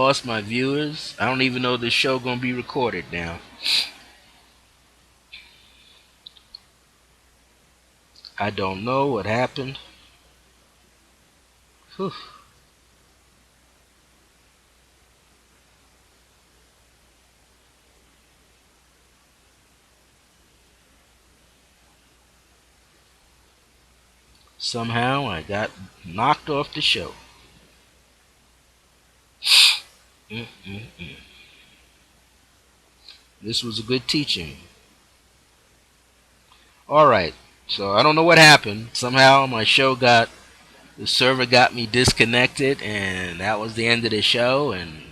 Lost my viewers. I don't even know this show gonna be recorded now. I don't know what happened. Whew. Somehow I got knocked off the show. Mm-mm-mm. This was a good teaching. Alright, so I don't know what happened. Somehow my show got, the server got me disconnected, and that was the end of the show, and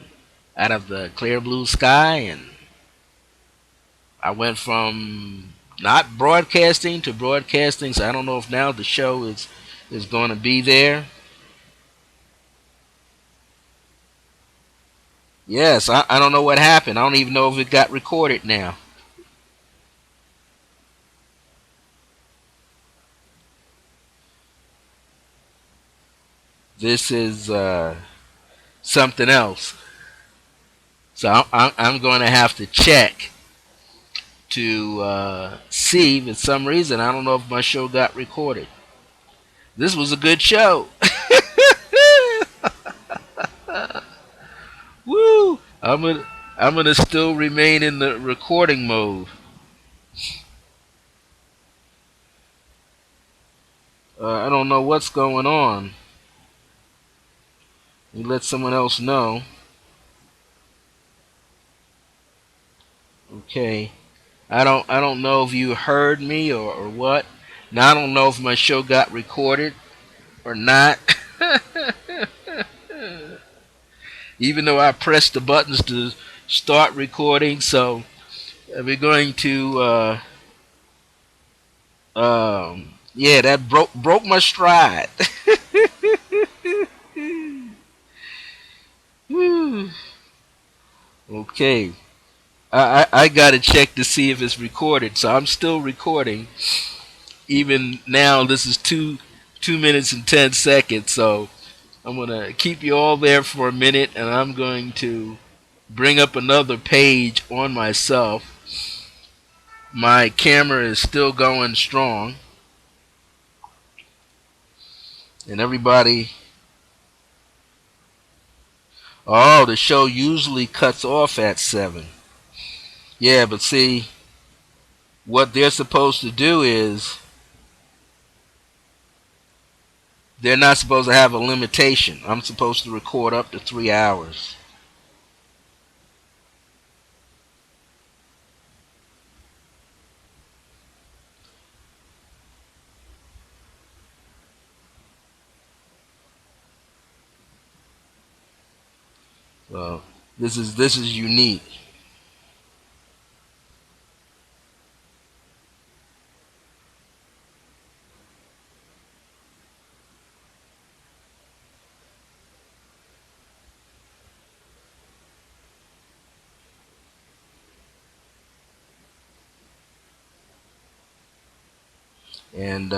out of the clear blue sky, and I went from not broadcasting to broadcasting, so I don't know if now the show is going to be there. Yes, I don't know what happened. I don't even know if it got recorded now. This is something else. So I'm going to have to check to see if, for some reason, I don't know if my show got recorded. This was a good show. Woo! I'm gonna still remain in the recording mode. I don't know what's going on. You let someone else know. Okay. I don't know if you heard me or what. Now I don't know if my show got recorded or not. Even though I pressed the buttons to start recording, so we're going to yeah, that broke my stride. Whew. Okay. I gotta check to see if it's recorded. So I'm still recording. Even now, this is 2 minutes and 10 seconds. So I'm gonna keep you all there for a minute, and I'm going to bring up another page on myself. My camera is still going strong, and everybody. Oh, the show usually cuts off at 7. Yeah, but see, what they're supposed to do is they're not supposed to have a limitation. I'm supposed to record up to 3 hours. So this is unique. And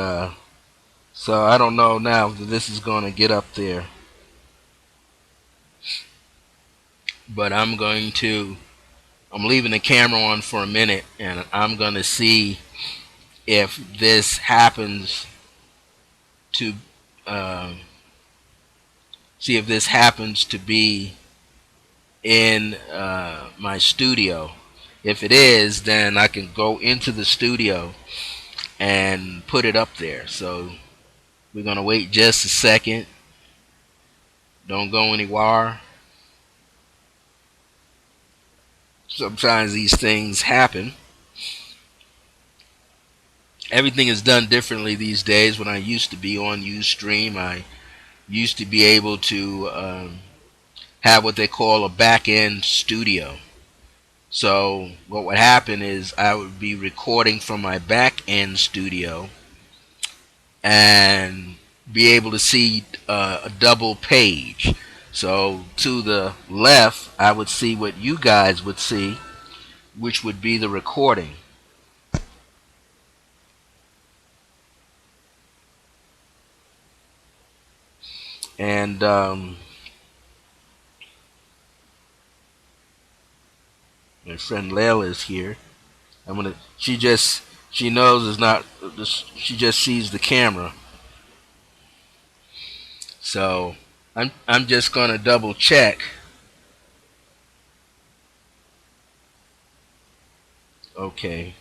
so I don't know now if this is going to get up there, but I'm leaving the camera on for a minute, and I'm going to see if this happens to uh, be in my studio. If it is, then I can go into the studio and put it up there. So we're gonna wait just a second. Don't go anywhere. Sometimes these things happen. Everything is done differently these days. When I used to be on Ustream, I used to be able to have what they call a back end studio. So what would happen is I would be recording from my back end studio and be able to see a double page. So to the left, I would see what you guys would see, which would be the recording. And My friend Layla is here. I'm gonna. She knows it's not. She just sees the camera. So I'm just gonna double check. Okay.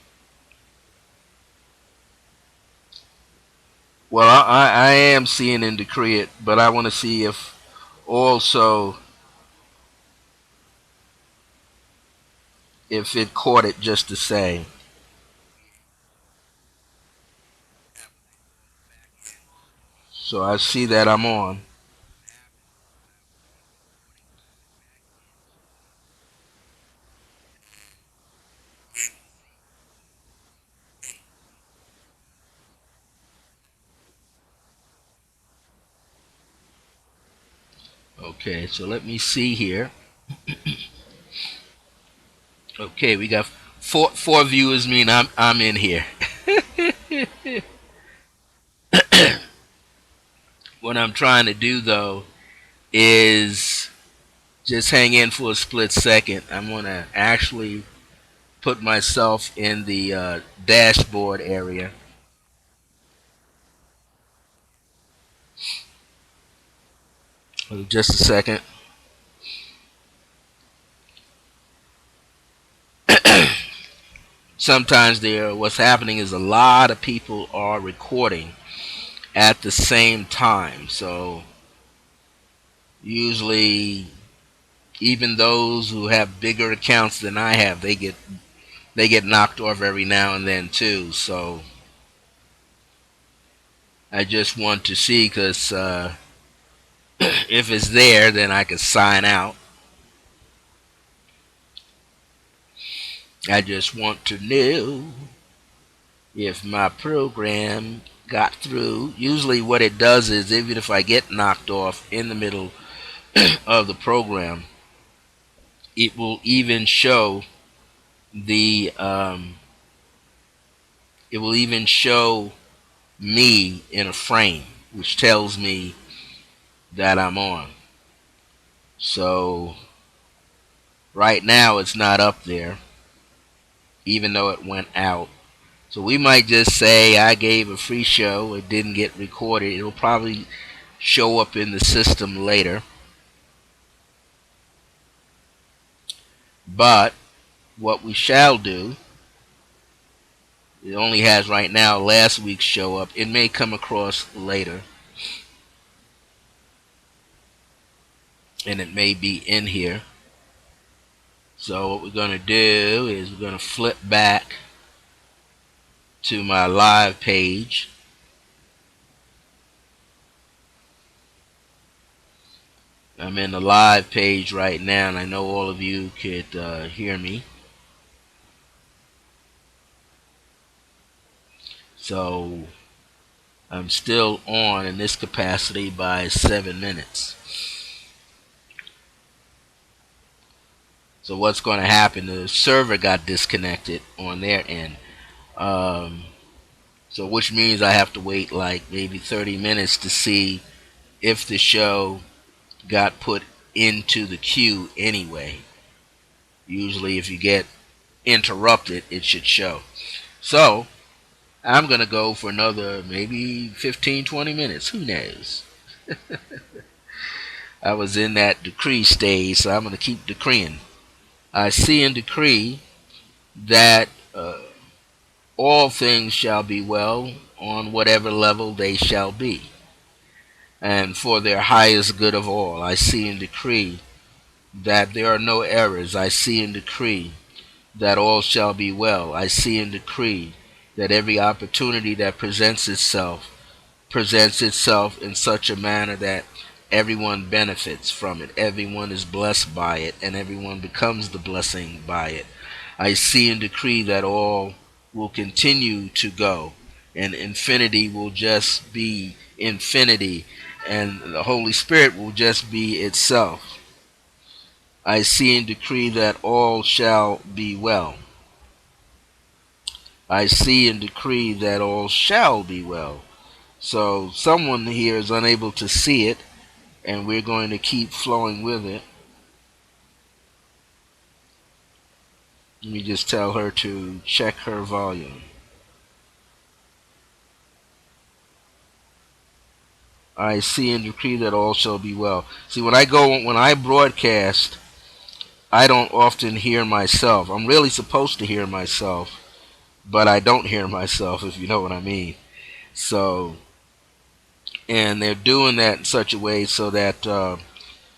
Well, I am seeing and decree it, but I want to see if also if it caught it just the same. So I see that I'm on. Okay, so let me see here. Okay, we got four viewers. Mean I'm in here. What I'm trying to do though is just hang in for a split second. I'm gonna actually put myself in the dashboard area. Just a second. Sometimes what's happening is a lot of people are recording at the same time. So usually, even those who have bigger accounts than I have, they get knocked off every now and then too. So I just want to see because if it's there, then I can sign out. I just want to know if my program got through. Usually, what it does is, even if I get knocked off in the middle of the program, it will even show the it will even show me in a frame, which tells me that I'm on. So right now it's not up there, even though it went out. So we might just say I gave a free show. It didn't get recorded. It'll probably show up in the system later. But what we shall do, it only has right now last week's show up. It may come across later, and it may be in here. So what we're going to do is we're going to flip back to my live page. I'm in the live page right now, and I know all of you could hear me. So I'm still on in this capacity by 7 minutes. So what's going to happen? The server got disconnected on their end. Um, so which means I have to wait like maybe 30 minutes to see if the show got put into the queue anyway. Usually if you get interrupted, it should show. So I'm going to go for another maybe 15, 20 minutes. Who knows? I was in that decree stage, so I'm going to keep decreeing. I see and decree that all things shall be well on whatever level they shall be, and for their highest good of all. I see and decree that there are no errors. I see and decree that all shall be well. I see and decree that every opportunity that presents itself in such a manner that everyone benefits from it, everyone is blessed by it, and everyone becomes the blessing by it. I see and decree that all will continue to go, and infinity will just be infinity, and the Holy Spirit will just be itself. I see and decree that all shall be well. I see and decree that all shall be well. So someone here is unable to see it, and we're going to keep flowing with it. Let me just tell her to check her volume. I see and decree that all shall be well. See, when I broadcast, I don't often hear myself. I'm really supposed to hear myself, but I don't hear myself, if you know what I mean. So, and they're doing that in such a way so that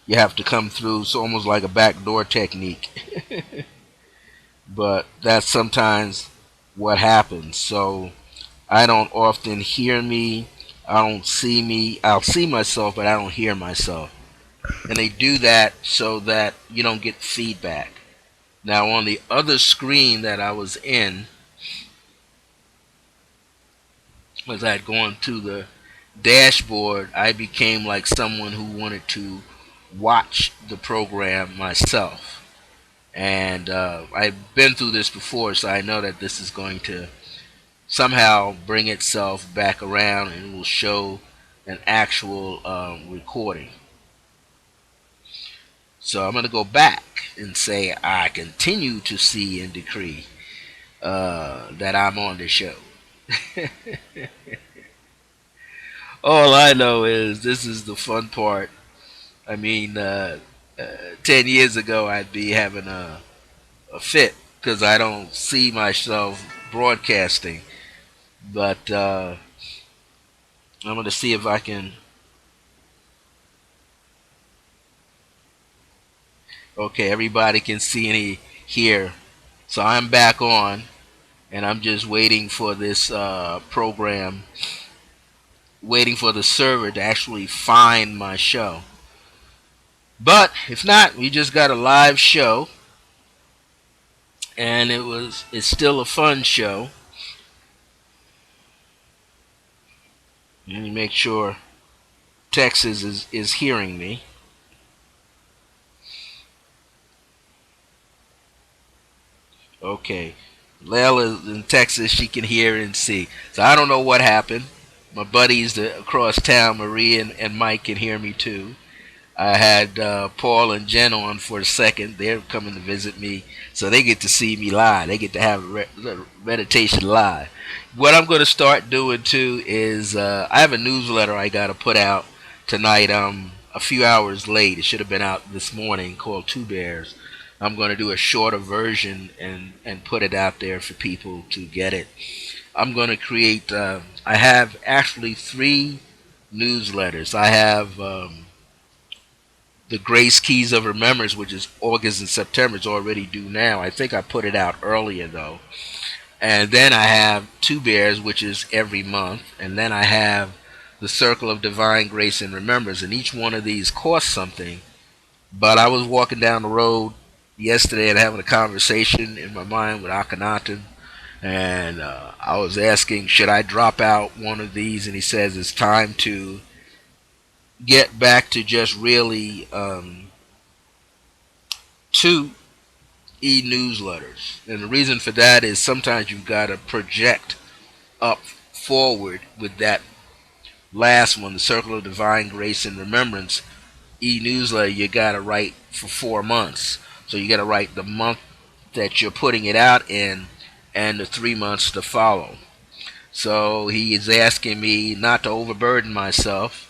you have to come through. It's almost like a backdoor technique, but that's sometimes what happens. So I don't often hear me. I don't see me. I'll see myself, but I don't hear myself. And they do that so that you don't get feedback. Now, on the other screen that I was in, as I'd gone to the dashboard, I became like someone who wanted to watch the program myself. And I've been through this before, so I know that this is going to somehow bring itself back around and it will show an actual recording. So I'm going to go back and say I continue to see and decree that I'm on the show. All I know is this is the fun part. I mean, 10 years ago, I'd be having a fit because I don't see myself broadcasting. But I'm going to see if I can. Okay, everybody can see and hear. So I'm back on, and I'm just waiting for this program, waiting for the server to actually find my show. But if not, we just got a live show, and it's still a fun show. Let me make sure Texas is hearing me. Okay. Layla in Texas, she can hear and see. So I don't know what happened. My buddies across town, Marie and Mike, can hear me too. I had Paul and Jen on for a second. They're coming to visit me, so they get to see me live. They get to have a meditation live. What I'm going to start doing too is I have a newsletter I got to put out tonight. A few hours late. It should have been out this morning. Called Two Bears. I'm going to do a shorter version and put it out there for people to get it. I'm going to create. I have actually three newsletters. I have. The Grace Keys of Remembrance, which is August and September, is already due now. I think I put it out earlier though. And then I have Two Bears, which is every month. And then I have the Circle of Divine Grace and Remembrance. And each one of these costs something. But I was walking down the road yesterday and having a conversation in my mind with Akhenaten. And I was asking, should I drop out one of these? And he says it's time to get back to just really two e-newsletters. And the reason for that is sometimes you've got to project up forward with that last one, the Circle of Divine Grace and Remembrance e-newsletter. You got to write for 4 months. So you got to write the month that you're putting it out in and the 3 months to follow. So he is asking me not to overburden myself,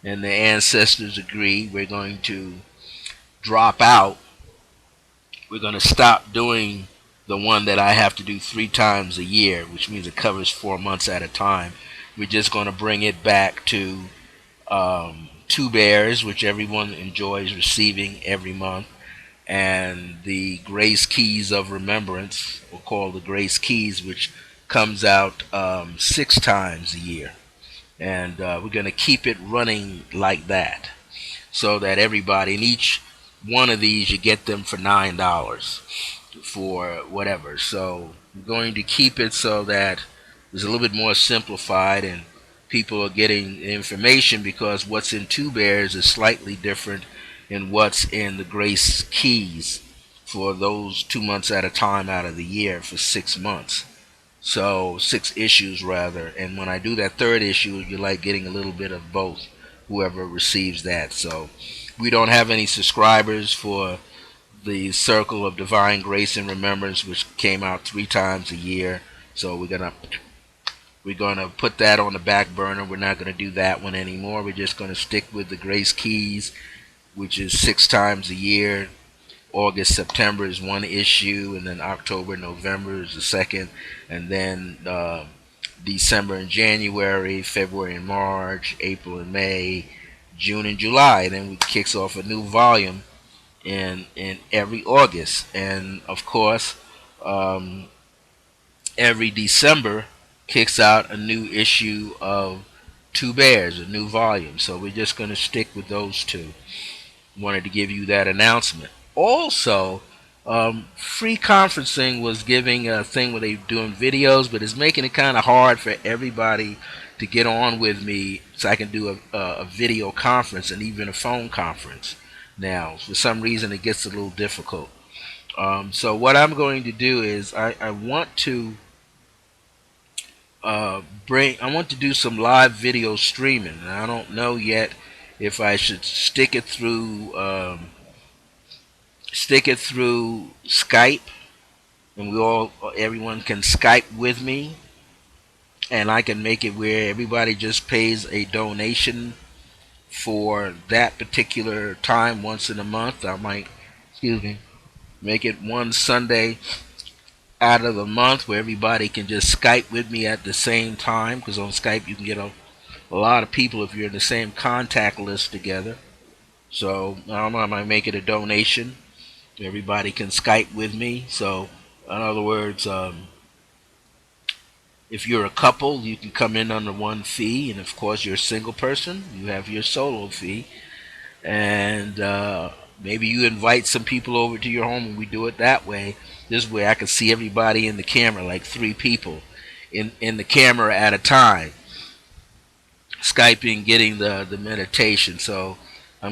and the ancestors agree. We're going to drop out. We're going to stop doing the one that I have to do 3 times a year, which means it covers 4 months at a time. We're just going to bring it back to Two Bears, which everyone enjoys receiving every month, and the Grace Keys of Remembrance, or called the Grace Keys, which comes out 6 times a year. And we're going to keep it running like that, so that everybody in each one of these you get them for $9 for whatever. So we're going to keep it so that it's a little bit more simplified and people are getting information, because what's in Two Bears is slightly different than what's in the Grace Keys for those 2 months at a time out of the year for 6 months. So 6 issues rather, and when I do that third issue, you're like getting a little bit of both, whoever receives that. So we don't have any subscribers for the Circle of Divine Grace and Remembrance, which came out 3 times a year. So we're gonna put that on the back burner. We're not gonna do that one anymore. We're just gonna stick with the Grace Keys, which is 6 times a year. August, September is one issue, and then October, November is the second, and then December and January, February and March, April and May, June and July. And then we kicks off a new volume in every August, and of course, um, every December kicks out a new issue of Two Bears, a new volume. So we're just going to stick with those two. Wanted to give you that announcement. Also, free conferencing was giving a thing where they're doing videos, but it's making it kind of hard for everybody to get on with me so I can do a video conference and even a phone conference. Now, for some reason, it gets a little difficult. So what I'm going to do is I want to I want to do some live video streaming. And I don't know yet if I should stick it through Skype, and everyone can Skype with me, and I can make it where everybody just pays a donation for that particular time once in a month. I might, excuse me, make it one Sunday out of the month where everybody can just Skype with me at the same time, because on Skype you can get a lot of people if you're in the same contact list together. So I might make it a donation. Everybody can Skype with me. So in other words, if you're a couple, you can come in under one fee, and of course you're a single person, you have your solo fee. And maybe you invite some people over to your home, and we do it that way. This way I can see everybody in the camera, like 3 people in the camera at a time, Skyping, getting the meditation. So I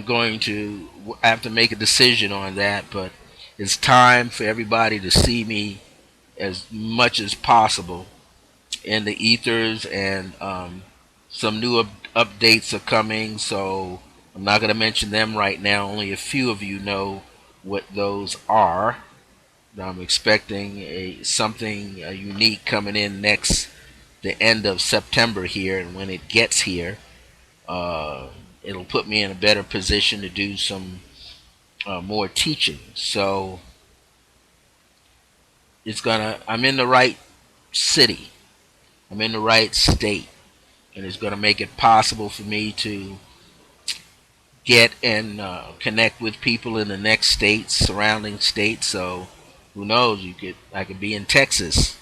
have to make a decision on that, but it's time for everybody to see me as much as possible in the ethers, and some new updates are coming, so I'm not going to mention them right now. Only a few of you know what those are. I'm expecting something unique coming in next the end of September here, and when it gets here, uh, it'll put me in a better position to do some more teaching. So I'm in the right city, I'm in the right state, and it's going to make it possible for me to get and connect with people in the next states, surrounding states. So who knows? I could be in Texas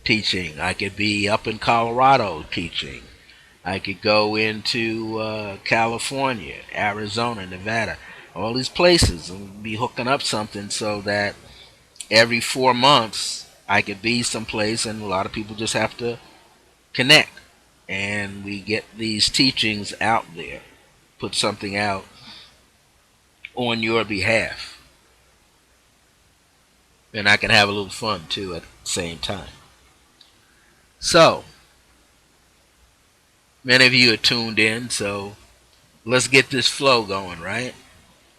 teaching. I could be up in Colorado teaching. I could go into California, Arizona, Nevada, all these places, and be hooking up something so that every 4 months I could be someplace, and a lot of people just have to connect, and we get these teachings out there, put something out on your behalf, and I can have a little fun too at the same time. So many of you are tuned in, so let's get this flow going, right?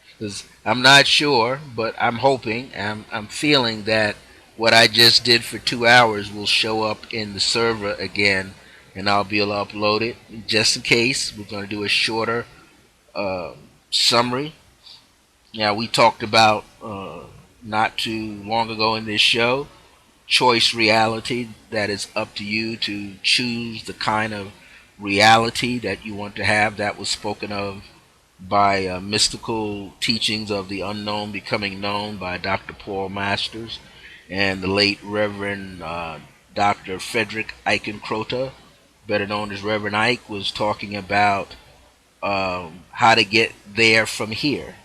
Because I'm not sure, but I'm hoping, I'm feeling that what I just did for 2 hours will show up in the server again, and I'll be able to upload it. Just in case, we're going to do a shorter uh, summary. Now, we talked about not too long ago in this show, choice reality, that is up to you to choose the kind of reality that you want to have. That was spoken of by Mystical Teachings of the Unknown Becoming Known by Dr. Paul Masters and the late Reverend Dr. Frederick Eichenkrota, better known as Reverend Ike, was talking about how to get there from here,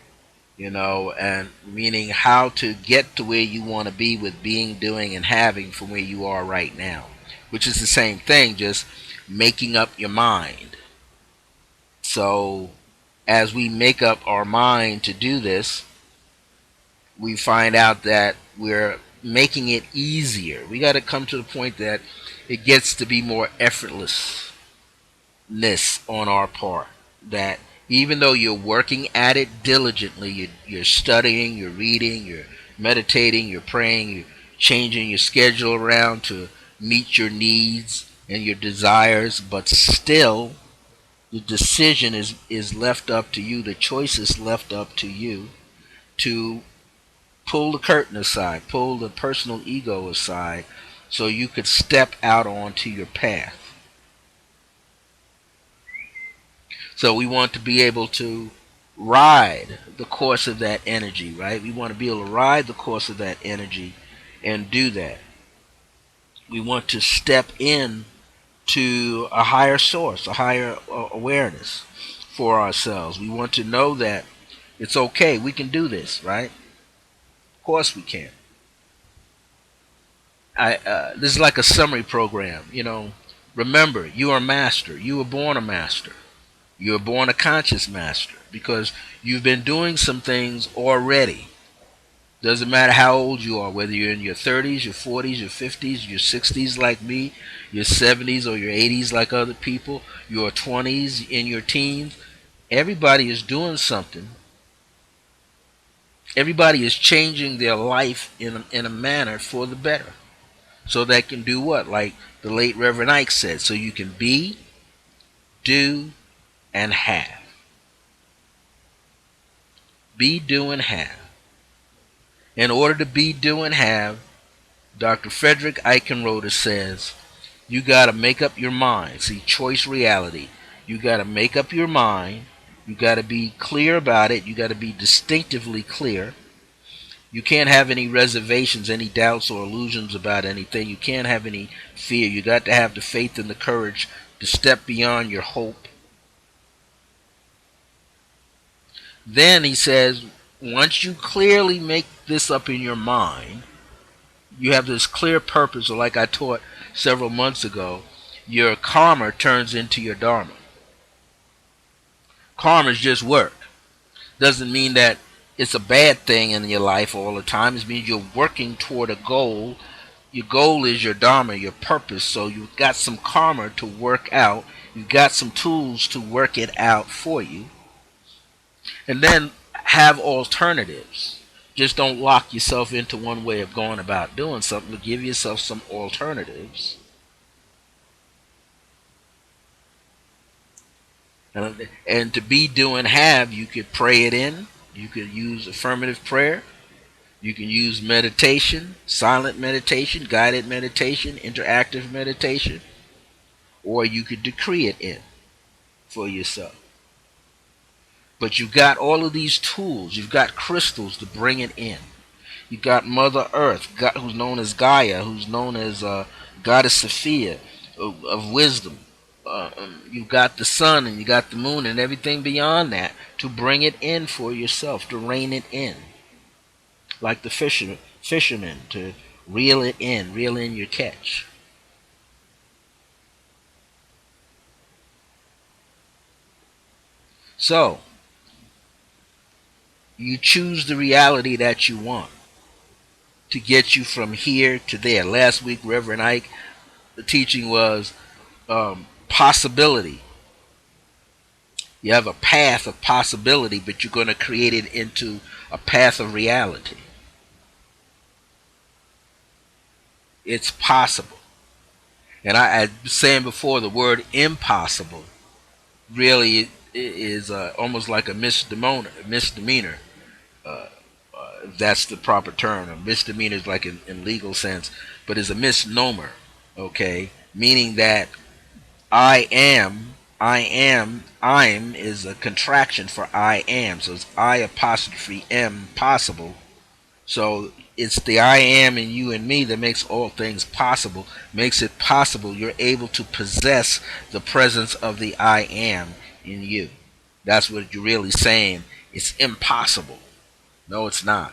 and meaning how to get to where you want to be with being, doing, and having from where you are right now, which is the same thing, just making up your mind. So, as we make up our mind to do this, we find out that we're making it easier. We got to come to the point that it gets to be more effortlessness on our part. That Even though you're working at it diligently, you're studying, you're reading, you're meditating, you're praying, you're changing your schedule around to meet your needs and your desires, but still the decision is left up to you, the choice is left up to you to pull the curtain aside, pull the personal ego aside, so you could step out onto your path. So we want to be able to ride the course of that energy, right? We want to be able to ride the course of that energy and do that. We want to step in to a higher source, a higher awareness for ourselves. We want to know that it's okay, we can do this, right? Of course we can. This is like a summary program, you know. Remember, you are a master. You were born a master. You were born a conscious master because you've been doing some things already. Doesn't matter how old you are, whether you're in your 30s, your 40s, your 50s, your 60s like me, your 70s or your 80s like other people, your 20s, in your teens. Everybody is doing something. Everybody is changing their life in a manner for the better. So they can do what? Like the late Reverend Ike said, so you can be, do, and have. Be, do, and have. In order to be, do, and have, Dr. Frederick Eichenroder says, you got to make up your mind. See, choice reality. You got to make up your mind. You got to be clear about it. You got to be distinctively clear. You can't have any reservations, any doubts or illusions about anything. You can't have any fear. You got to have the faith and the courage to step beyond your hope. Then he says, once you clearly make this up in your mind, you have this clear purpose, or like I taught several months ago, your karma turns into your dharma. Karma is just work. Doesn't mean that it's a bad thing in your life all the time. It means you're working toward a goal. Your goal is your dharma, your purpose. So you've got some karma to work out. You've got some tools to work it out for you. And then have alternatives. Just don't lock yourself into one way of going about doing something, but give yourself some alternatives. And to be, do, and have, you could pray it in. You could use affirmative prayer. You can use meditation, silent meditation, guided meditation, interactive meditation. Or you could decree it in for yourself. But you've got all of these tools. You've got crystals to bring it in. You've got Mother Earth, who's known as Gaia, who's known as Goddess Sophia of wisdom. You've got the sun and you got the moon and everything beyond that to bring it in for yourself, to rein it in. Like the fishermen, to reel it in, reel in your catch. So, you choose the reality that you want to get you from here to there. Last week, Reverend Ike, the teaching was possibility. You have a path of possibility, but you're going to create it into a path of reality. It's possible. And I was saying before, the word impossible really is almost like a misdemeanor. Uh, that's the proper term. A misdemeanor is like in legal sense, but is a misnomer. Okay, meaning that I'm is a contraction for I am. So it's I apostrophe M possible. So it's the I am in you and me that makes all things possible, makes it possible. You're able to possess the presence of the I am in you. That's what you're really saying. It's impossible. No, it's not.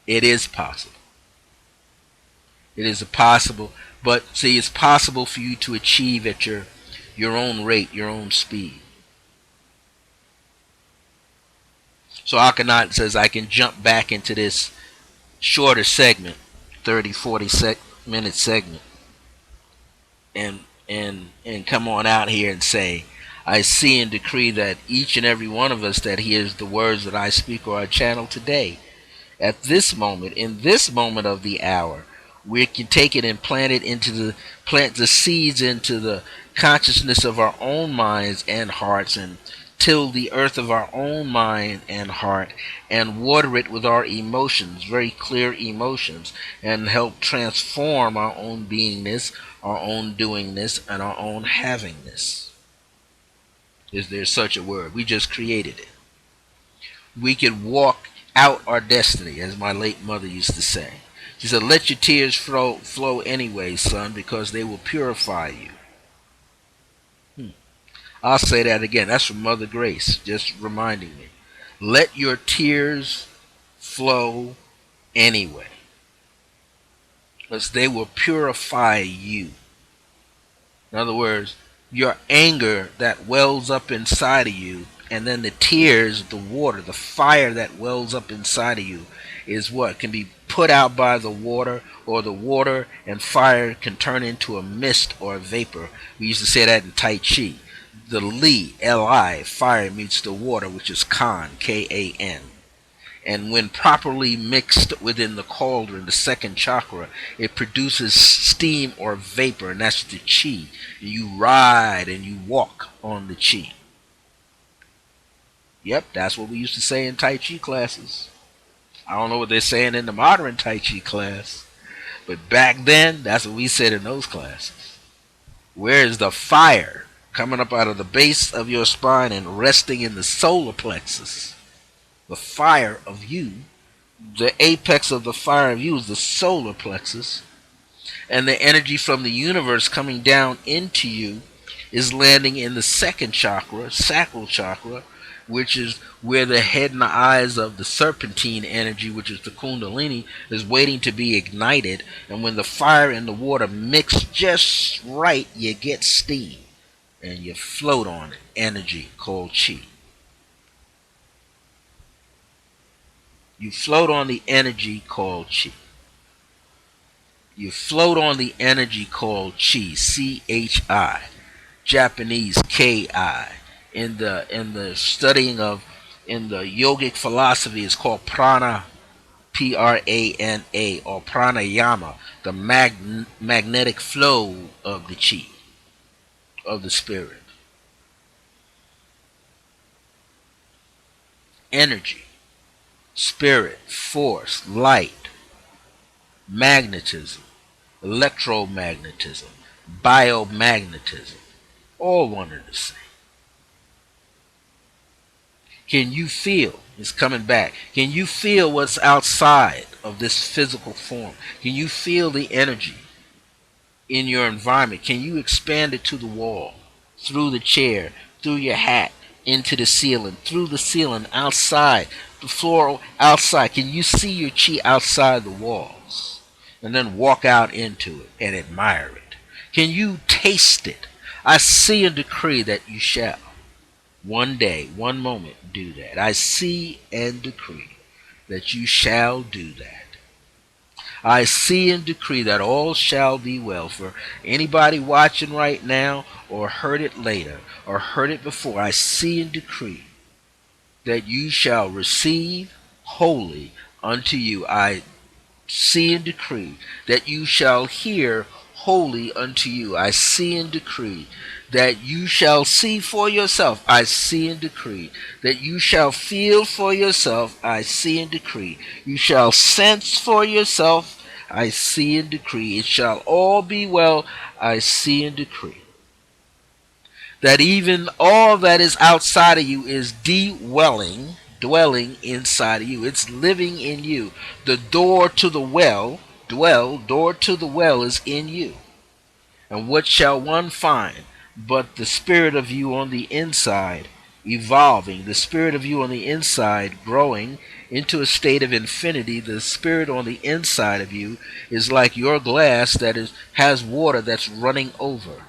It is possible. It is possible. But see, it's possible for you to achieve at your own rate, your own speed. So Akhenaten says, I can jump back into this shorter segment, 30, 40 minute segment, and come on out here and say, I see and decree that each and every one of us that hears the words that I speak or I channel today, at this moment, in this moment of the hour, we can take it and plant the seeds into the consciousness of our own minds and hearts, and till the earth of our own mind and heart, and water it with our emotions, very clear emotions, and help transform our own beingness, our own doingness, and our own havingness. Is there such a word? We just created it. We could walk out our destiny, as my late mother used to say. She said, let your tears flow anyway, son, because they will purify you. I'll say that again. That's from Mother Grace, just reminding me. Let your tears flow anyway, because they will purify you. In other words, your anger that wells up inside of you, and then the tears, the water, the fire that wells up inside of you, is what can be put out by the water, or the water and fire can turn into a mist or a vapor. We used to say that in Tai Chi. The Li, Li, fire meets the water, which is Kan, Kan. And when properly mixed within the cauldron, the second chakra, it produces steam or vapor, and that's the chi. You ride and you walk on the chi. Yep, that's what we used to say in Tai Chi classes. I don't know what they're saying in the modern Tai Chi class, but back then, that's what we said in those classes. Where is the fire coming up out of the base of your spine and resting in the solar plexus? The fire of you, the apex of the fire of you is the solar plexus, and the energy from the universe coming down into you is landing in the second chakra, sacral chakra, which is where the head and the eyes of the serpentine energy, which is the kundalini, is waiting to be ignited. And when the fire and the water mix just right, you get steam and you float on it, energy called chi. You float on the energy called chi. You float on the energy called chi, chi, Japanese ki. In the studying of in the yogic philosophy, it's called prana, prana, or pranayama, the magnetic flow of the chi, of the spirit. Energy, spirit, force, light, magnetism, electromagnetism, biomagnetism, all one and the same. Can you feel? It's coming back. Can you feel what's outside of this physical form? Can you feel the energy in your environment? Can you expand it to the wall, through the chair, through your hat, into the ceiling, through the ceiling, outside, the floor outside? Can you see your chi outside the walls? And then walk out into it and admire it. Can you taste it? I see and decree that you shall. One day, one moment, do that. I see and decree that you shall do that. I see and decree that all shall be well. For anybody watching right now, or heard it later, or heard it before, I see and decree that you shall receive wholly unto you. I see and decree that you shall hear wholly unto you. I see and decree that you shall see for yourself. I see and decree that you shall feel for yourself. I see and decree you shall sense for yourself. I see and decree it shall all be well. I see and decree that even all that is outside of you is dwelling inside of you. It's living in you. The door to the well, door to the well is in you. And what shall one find but the spirit of you on the inside evolving, the spirit of you on the inside growing into a state of infinity? The spirit on the inside of you is like your glass that has water that's running over,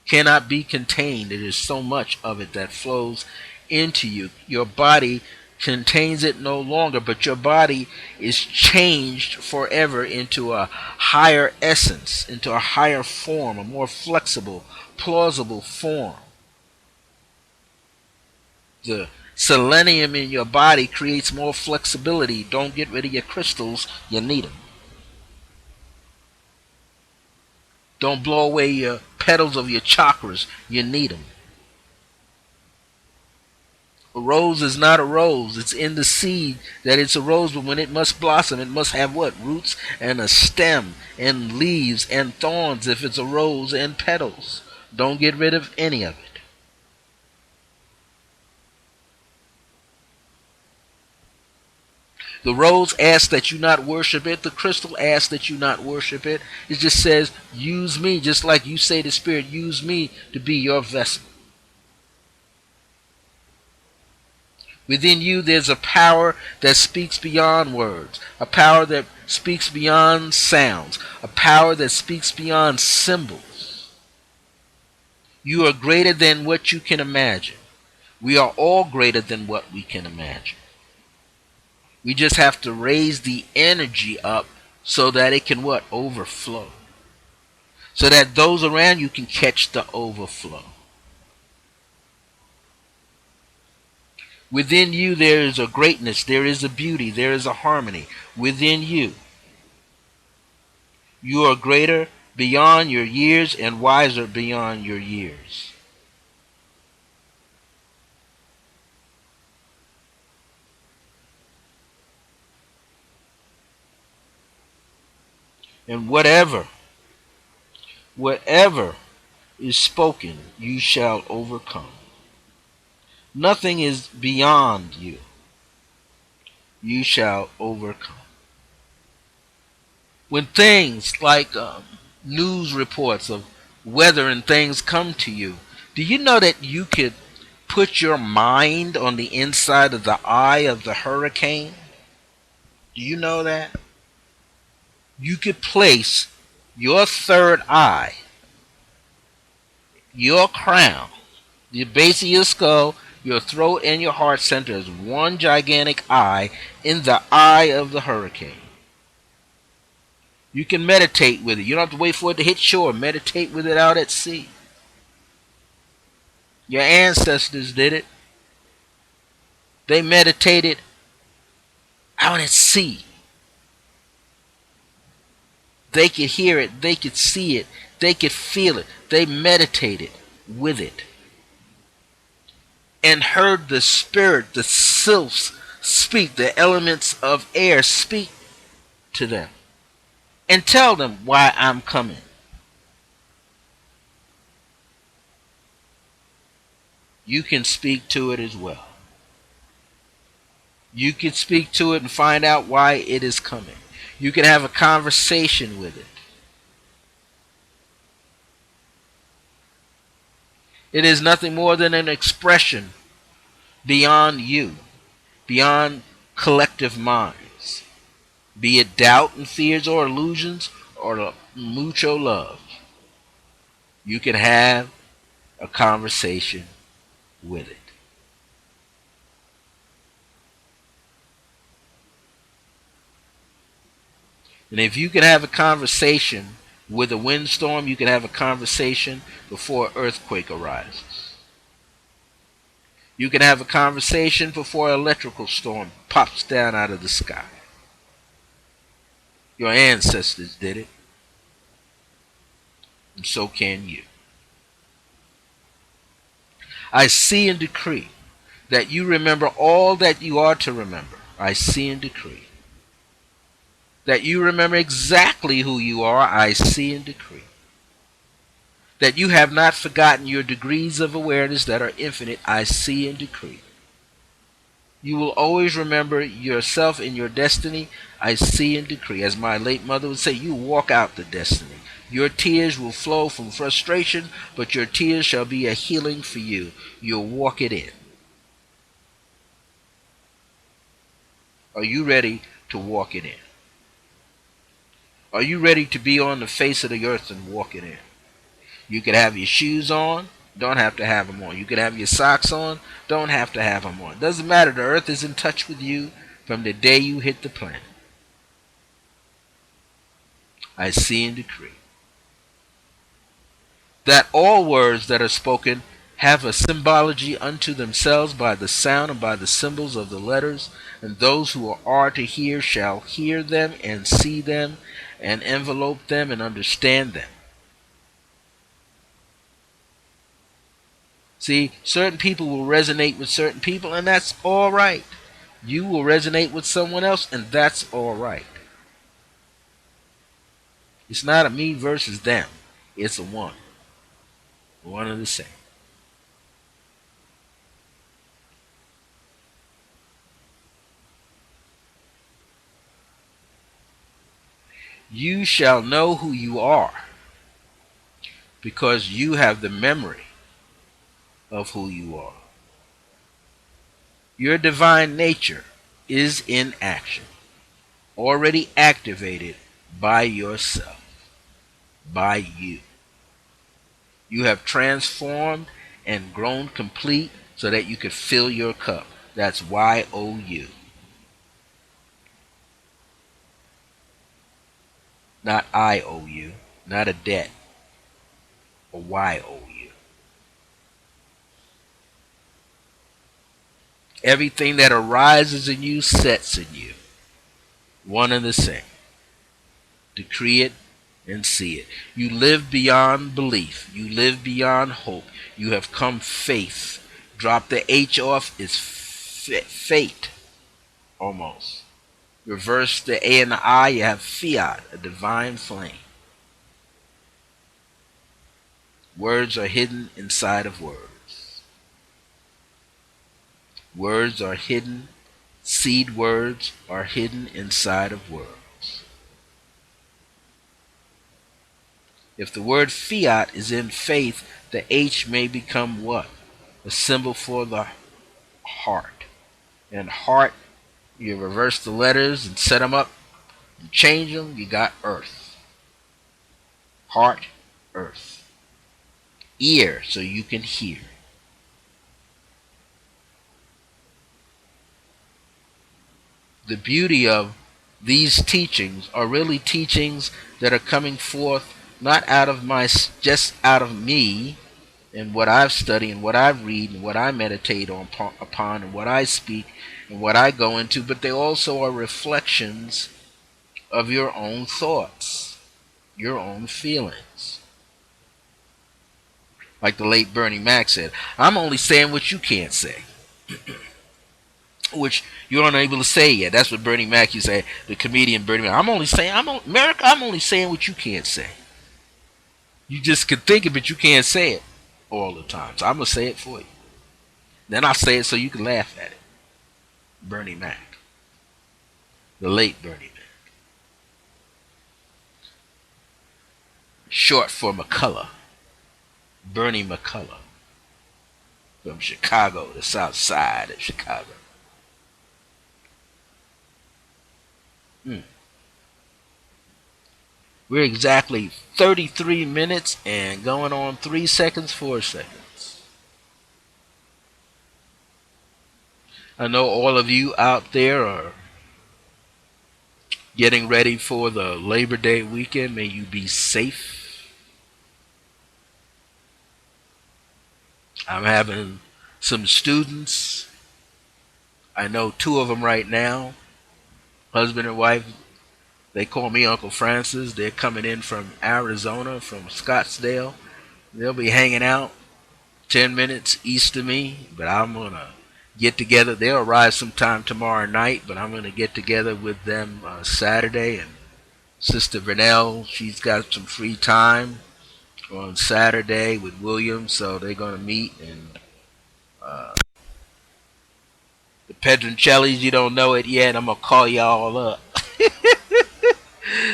cannot be contained. It is so much of it that flows into you. Your body contains it no longer, but your body is changed forever into a higher essence, into a higher form, a more flexible, plausible form. The selenium in your body creates more flexibility. Don't get rid of your crystals. You need them. Don't blow away your petals of your chakras. You need them. A rose is not a rose. It's in the seed that it's a rose, but when it must blossom, it must have what? Roots and a stem and leaves and thorns if it's a rose and petals. Don't get rid of any of it. The rose asks that you not worship it. The crystal asks that you not worship it. It just says, use me, just like you say to Spirit, use me to be your vessel. Within you, there's a power that speaks beyond words, a power that speaks beyond sounds, a power that speaks beyond symbols. You are greater than what you can imagine. We are all greater than what we can imagine. We just have to raise the energy up so that it can what? Overflow. So that those around you can catch the overflow. Within you there is a greatness, there is a beauty, there is a harmony. Within you, you are greater beyond your years and wiser beyond your years. And whatever is spoken, you shall overcome. Nothing is beyond you. You shall overcome. When things like news reports of weather and things come to you, do you know that you could put your mind on the inside of the eye of the hurricane? Do you know that? You could place your third eye, your crown, the base of your skull, your throat, and your heart center as one gigantic eye in the eye of the hurricane. You can meditate with it. You don't have to wait for it to hit shore. Meditate with it out at sea. Your ancestors did it. They meditated out at sea. They could hear it. They could see it. They could feel it. They meditated with it. And heard the spirit, the sylphs speak, the elements of air speak to them. And tell them why I'm coming. You can speak to it as well. You can speak to it and find out why it is coming. You can have a conversation with it. It is nothing more than an expression beyond you, beyond collective minds, be it doubt and fears or illusions or mucho love. You can have a conversation with it. And if you can have a conversation with a windstorm, you can have a conversation before an earthquake arises. You can have a conversation before an electrical storm pops down out of the sky. Your ancestors did it, and so can you. I see and decree that you remember all that you are to remember. I see and decree that you remember exactly who you are. I see and decree that you have not forgotten your degrees of awareness that are infinite. I see and decree you will always remember yourself and your destiny. I see and decree, as my late mother would say, you walk out the destiny. Your tears will flow from frustration, but your tears shall be a healing for you. You'll walk it in. Are you ready to walk it in? Are you ready to be on the face of the earth and walk it in? You can have your shoes on, don't have to have them on. You can have your socks on, don't have to have them on. Doesn't matter, the earth is in touch with you from the day you hit the planet. I see and decree that all words that are spoken have a symbology unto themselves by the sound and by the symbols of the letters, and those who are to hear shall hear them and see them and envelope them and understand them. See, certain people will resonate with certain people, and that's all right. You will resonate with someone else, and that's all right. It's not a me versus them. It's a one and the same. You shall know who you are because you have the memory of who you are. Your divine nature is in action, already activated by yourself, by you. You have transformed and grown complete so that you could fill your cup. That's YOU, not IOU, not a debt, a YOU. Everything that arises in you sets in you, one and the same. Decree it and see it. You live beyond belief. You live beyond hope. You have come faith. Drop the H off, is fate, almost. Reverse the A and the I, you have fiat, a divine flame. Words are hidden inside of words. Words are hidden. Seed words are hidden inside of words. If the word fiat is in faith, the H may become what? A symbol for the heart. And heart, you reverse the letters and set them up, and change them, you got earth. Heart, earth. Ear, so you can hear. The beauty of these teachings are really teachings that are coming forth not out of just out of me and what I've studied and what I read and what I meditate upon and what I speak and what I go into, but they also are reflections of your own thoughts, your own feelings. Like the late Bernie Mac said, I'm only saying what you can't say. Which you're unable to say yet. That's what Bernie Mac, you say, the comedian Bernie Mac. America, I'm only saying what you can't say. You just can think it, but you can't say it all the time. So I'm going to say it for you. Then I'll say it so you can laugh at it. Bernie Mac. The late Bernie Mac. Short for McCullough. Bernie McCullough. From Chicago, the south side of Chicago. We're exactly 33 minutes and going on 3 seconds, 4 seconds. I know all of you out there are getting ready for the Labor Day weekend. May you be safe. I'm having some students. I know 2 of them right now, husband and wife. They call me Uncle Francis. They're coming in from Arizona, from Scottsdale. They'll be hanging out 10 minutes east of me, but I'm going to get together. They'll arrive sometime tomorrow night, but I'm going to get together with them Saturday. And Sister Vernell, she's got some free time on Saturday with William, so they're going to meet. And the Pedroncellis, you don't know it yet. I'm going to call y'all up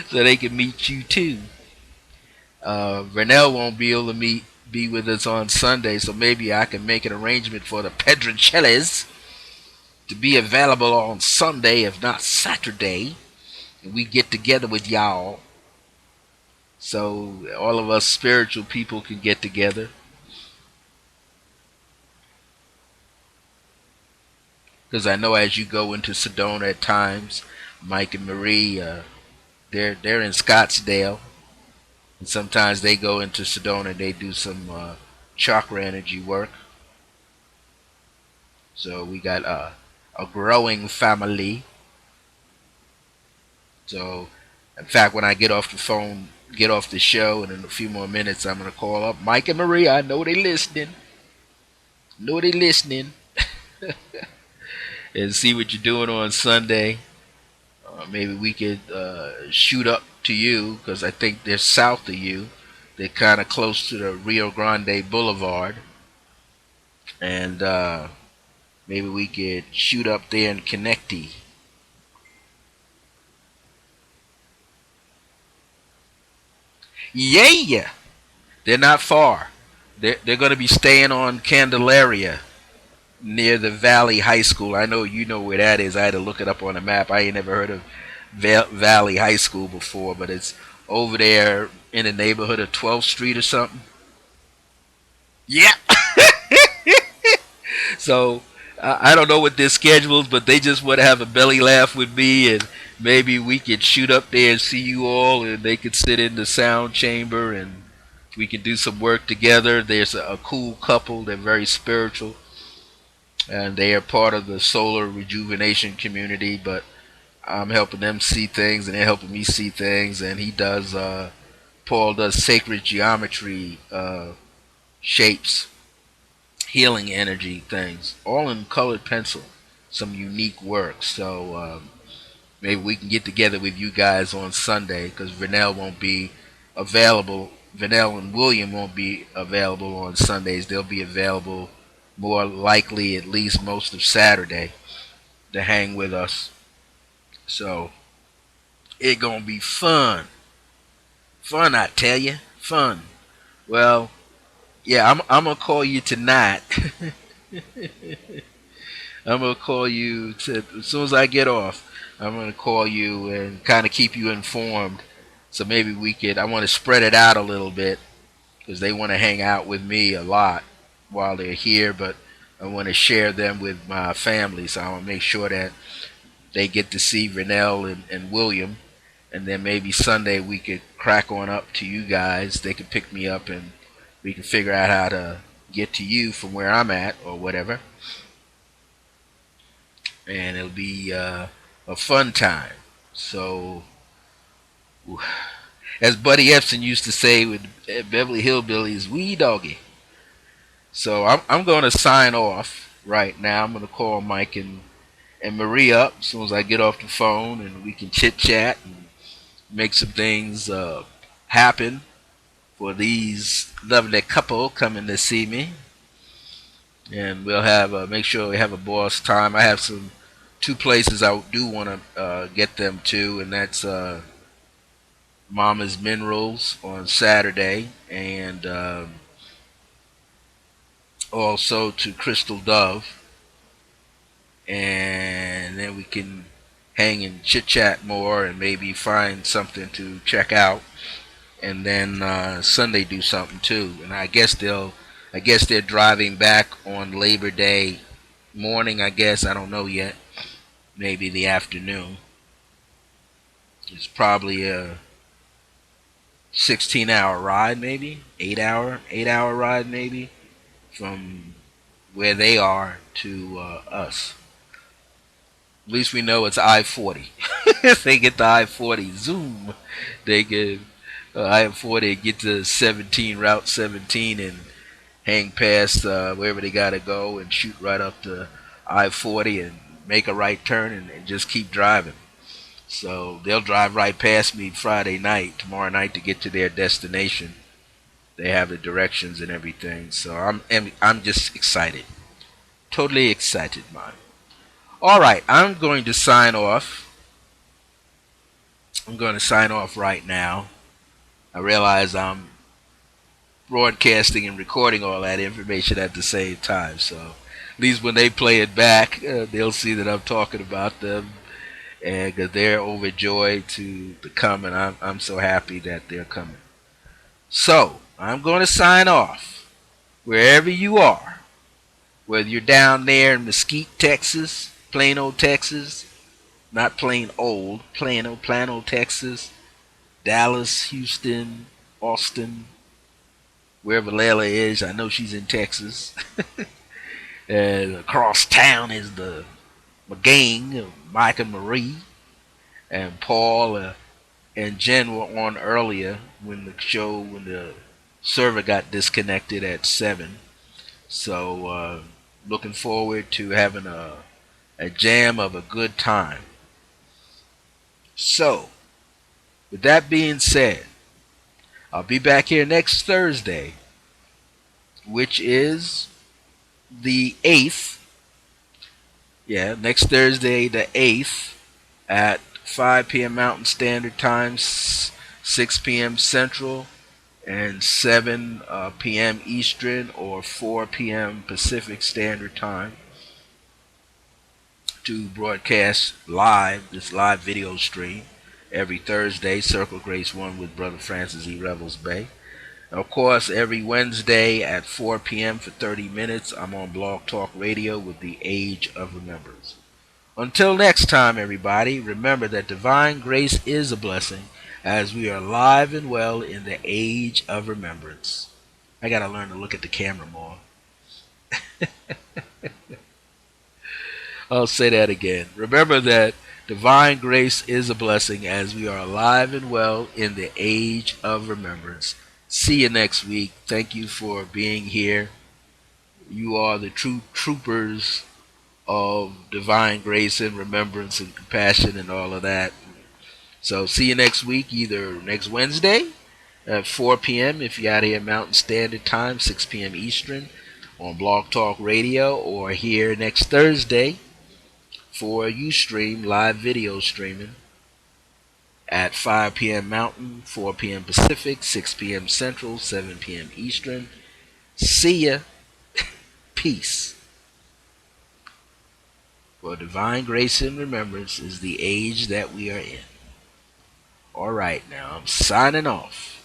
so they can meet you too. Vernell won't be able to be with us on Sunday, so maybe I can make an arrangement for the Pedroncellis to be available on Sunday, if not Saturday, and we get together with y'all, so all of us spiritual people can get together. Because I know as you go into Sedona at times, Mike and Marie, they're in Scottsdale, and sometimes they go into Sedona and they do some chakra energy work. So we got a growing family. So, in fact, when I get off the phone, get off the show, and in a few more minutes, I'm gonna call up Mike and Maria. I know they listening. Know they listening, and see what you're doing on Sunday. Maybe we could shoot up to you because I think they're south of you. They're kind of close to the Rio Grande Boulevard, and maybe we could shoot up there and connect. Yeah, they're not far. They're going to be staying on Candelaria near the Valley High School. I know you know where that is. I had to look it up on a map. I ain't never heard of Valley High School before, but it's over there in the neighborhood of 12th Street or something. Yeah. So I don't know what their schedules, but they just want to have a belly laugh with me, and maybe we could shoot up there and see you all, and they could sit in the sound chamber, and we can do some work together. There's a cool couple. They're very spiritual, and they are part of the solar rejuvenation community. But I'm helping them see things, and they're helping me see things. And he does. Paul does sacred geometry shapes, healing energy things, all in colored pencil. Some unique work. So maybe we can get together with you guys on Sunday because Vernell won't be available. Vernell and William won't be available on Sundays. They'll be available more likely at least most of Saturday to hang with us. So it gonna be fun. Fun, I tell you. Fun. Well, yeah, I'm gonna call you tonight. I'm gonna call you as soon as I get off. I'm gonna call you and kind of keep you informed. So maybe we could. I want to spread it out a little bit because they want to hang out with me a lot while they're here, but I want to share them with my family. So I want to make sure that they get to see Renell and William, and then maybe Sunday we could crack on up to you guys. They could pick me up and we can figure out how to get to you from where I'm at or whatever, and it'll be a fun time. So, as Buddy Epson used to say with Beverly Hillbillies, "Wee doggy." So I'm going to sign off right now. I'm going to call Mike and Marie up as soon as I get off the phone, and we can chit chat and make some things happen for these lovely couple coming to see me. And we'll have make sure we have a boss time. I have some two places I do want to get them to, and that's Mama's Minerals on Saturday, and also to Crystal Dove, and then we can hang and chit chat more, and maybe find something to check out, and then Sunday do something too. And I guess they're driving back on Labor Day morning. I guess I don't know yet. Maybe the afternoon. It's probably a 16-hour ride, maybe 8-hour ride, maybe from where they are to us. At least we know it's I-40. If they get the I-40, zoom, they get I-40, get to 17, Route 17, and hang past wherever they gotta go and shoot right up to I-40 and make a right turn and just keep driving. So they'll drive right past me Friday night, tomorrow night to get to their destination. They have the directions and everything. So I'm just excited, totally excited, man. All right, I'm going to sign off. I'm going to sign off right now. I realize I'm broadcasting and recording all that information at the same time. So at least when they play it back, they'll see that I'm talking about them, and cause they're overjoyed to come, and I'm so happy that they're coming. So I'm going to sign off wherever you are, whether you're down there in Mesquite, Texas, Plano, Texas, not plain old, Plano, Texas, Dallas, Houston, Austin, wherever Layla is. I know she's in Texas. And across town is the my gang, Mike and Marie, and Paul and Jen were on earlier when the server got disconnected at 7. So looking forward to having a jam of a good time. So with that being said, I'll be back here next Thursday, which is the 8th. Yeah, next Thursday, the 8th, at 5 p.m. Mountain Standard Time, 6 p.m. Central, and 7 p.m. Eastern, or 4 p.m. Pacific Standard Time, to broadcast live, this live video stream every Thursday, Circle Grace 1 with Brother Francis E. Revels-Bey. Of course, every Wednesday at 4 p.m. for 30 minutes, I'm on Blog Talk Radio with the Age of Remembrance. Until next time, everybody, remember that divine grace is a blessing as we are alive and well in the age of remembrance. I gotta learn to look at the camera more. I'll say that again. Remember that divine grace is a blessing as we are alive and well in the age of remembrance. See you next week. Thank you for being here. You are the true troopers of divine grace and remembrance and compassion and all of that. So see you next week, either next Wednesday at 4 p.m. if you're out here Mountain Standard Time, 6 p.m. Eastern on Blog Talk Radio, or here next Thursday for Ustream live video streaming at 5 p.m. Mountain, 4 p.m. Pacific, 6 p.m. Central, 7 p.m. Eastern. See ya. Peace. For divine grace and remembrance is the age that we are in. All right, now I'm signing off.